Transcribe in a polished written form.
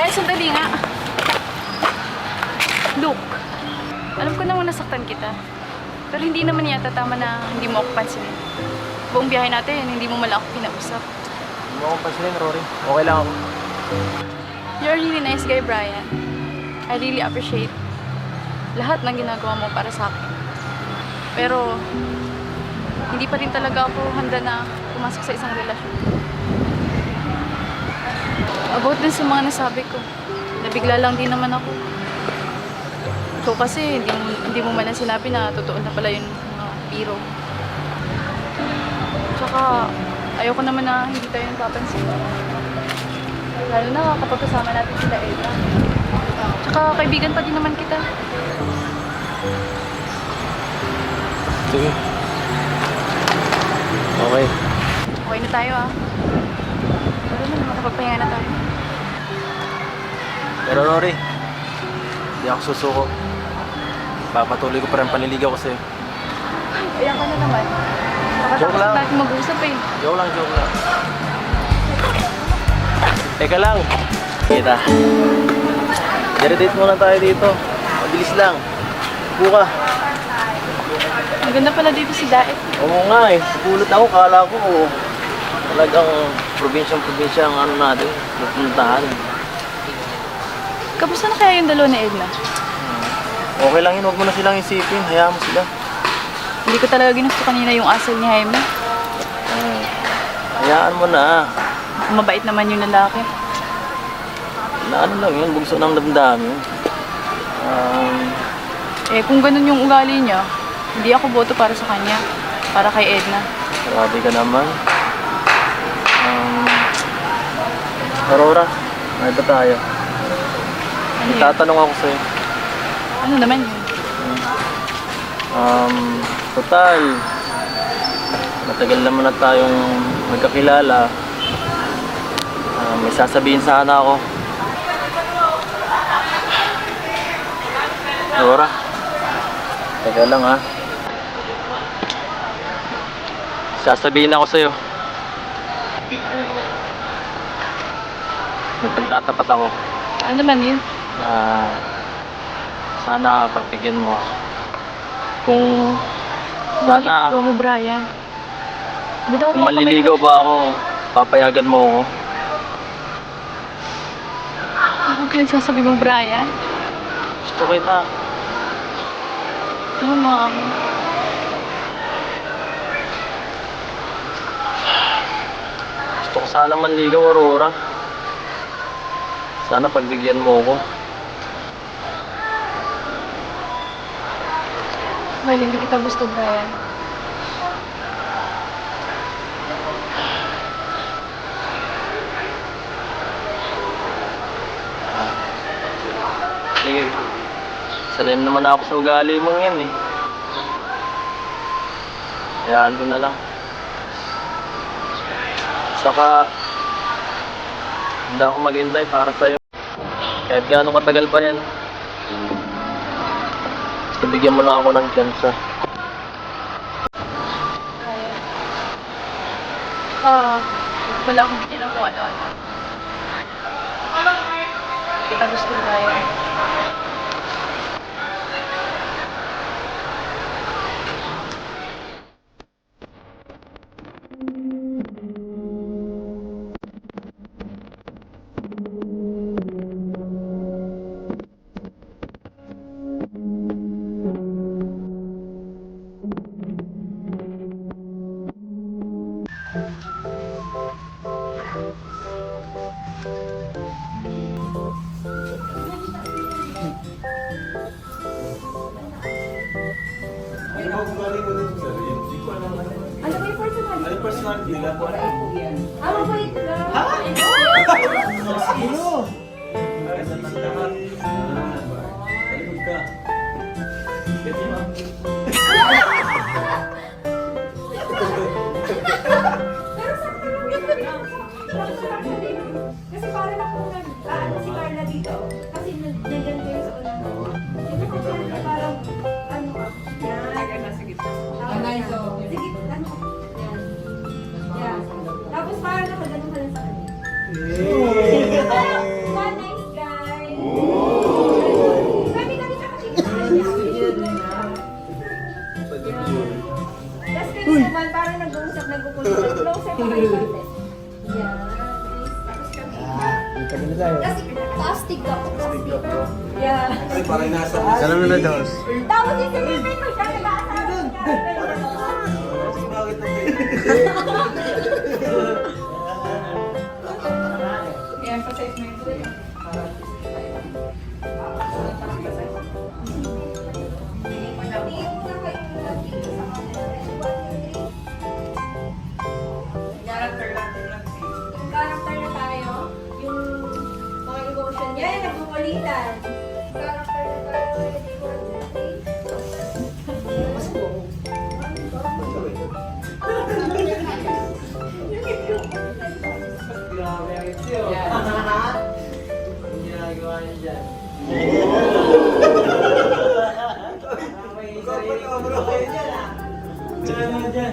Brian, sandali nga. Look, alam ko namang nasaktan kita. Pero hindi naman yata tama na hindi mo ako pansinin. Buong biyahe natin, hindi mo mala ako kinausap. Hindi mo akong pansinin, Rory. Okay lang ako. You're a really nice guy, Brian. I really appreciate lahat ng ginagawa mo para sa akin. Pero, hindi pa rin talaga ako handa na pumasok sa isang relasyon. About din sa mga nasabi ko, nabigla lang din naman ako. So kasi, hindi mo man lang sinabi na totoo na pala yung mga biro. Tsaka, ayoko naman na hindi tayo napapansin. Lalo na kapag kasama natin sila Ella. Tsaka kaibigan pa din naman kita. Sige. Okay. Okay na tayo ah. Pero na, makapagpahinga na tayo. Pero Rory, hindi ako susuko. Papatuloy ko pa rin paniligaw ko sa'yo. Ayan ka na naman. Joke Nakatapos lang. natin mag-usap eh. Joke lang, joke lang. Teka lang. Kita. Dare-date muna tayo dito. Mabilis lang. Buka. Ang ganda pala dito si Daet. Oo nga eh. Pulot ako. Kala ko talagang probinsyang-probinsya ang ano natin. Napuntahan. Kamusta na kaya yung dalawa ni Edna? Okay lang yun. Huwag mo na silang isipin. Hayaan mo sila. Hindi ko talaga ginusto kanina yung asal ni Jaime. Hayaan mo na. Mabait naman yung lalaki. Na ano lang yun. Bugso ng damdamin. Eh kung ganun yung ugali niya, hindi ako boto para sa kanya. Para kay Edna. Grabe ka naman. Aurora, may ba tayo? Ano yun? Tatanong ako sa'yo. Ano naman yun? Total, matagal naman na tayong magkakilala. May sasabihin sana ako. Aurora, teka lang ha. Sasabihin ako sa'yo. Nagpagtatapat ako. Ano naman yun? Sana pagbigyan mo ako. Kung Bakit sana ikaw mo, Brian? Ba't ako kung maliligaw ba ako, papayagan mo ako. Ano ka nagsasabi mong Brian? Gusto kita. Ano mga ako? Gusto ko sana manligaw, Aurora. Sana pagbigyan mo ako. Well, hindi kita gusto, Brian. Sige. Sanay naman ako sa ugali mong yan eh. Hayaan ko na lang. Saka, hindi ako maghintay para sa'yo. Kahit gaano katagal pa yan. Basta bigyan mo lang ako ng tsansa. Wala akong bitin ako ano-ano. Kita gusto, Brian. Ano ba yung personality? Ano personality nila? Mabait lang. Ha? Sino? Talikod ka. Kasi Pero sakto lang. Sakto din. Kasi parang ako si Carla dito. Kasi nandyan kayo sa unang. Ito ko siya parang ano ka. Yan. Sige. Sige. Ano? Yan. Yan. Tapos parang nakaganon ka lang sa kanya. Parang one nice guy. Kasi plastic ako. Yeah. Alam mo na, Dos. Tapos yung silipin mo siya, nag-aasawa siya. I-emphasize mo yung sa'yo. Tingin mo na kayo dito sa kanila. 1, 2, 3. Character lang din lang. Yung character na tayo, yung mga emotion niya, yung nagbubulitan. Character na tayo, ready, 1, 2, 3. Mas po. Grabe ang ito. Ang ginagawa niya dyan. May sarili ko bro kayo dyan ah. Ano dyan?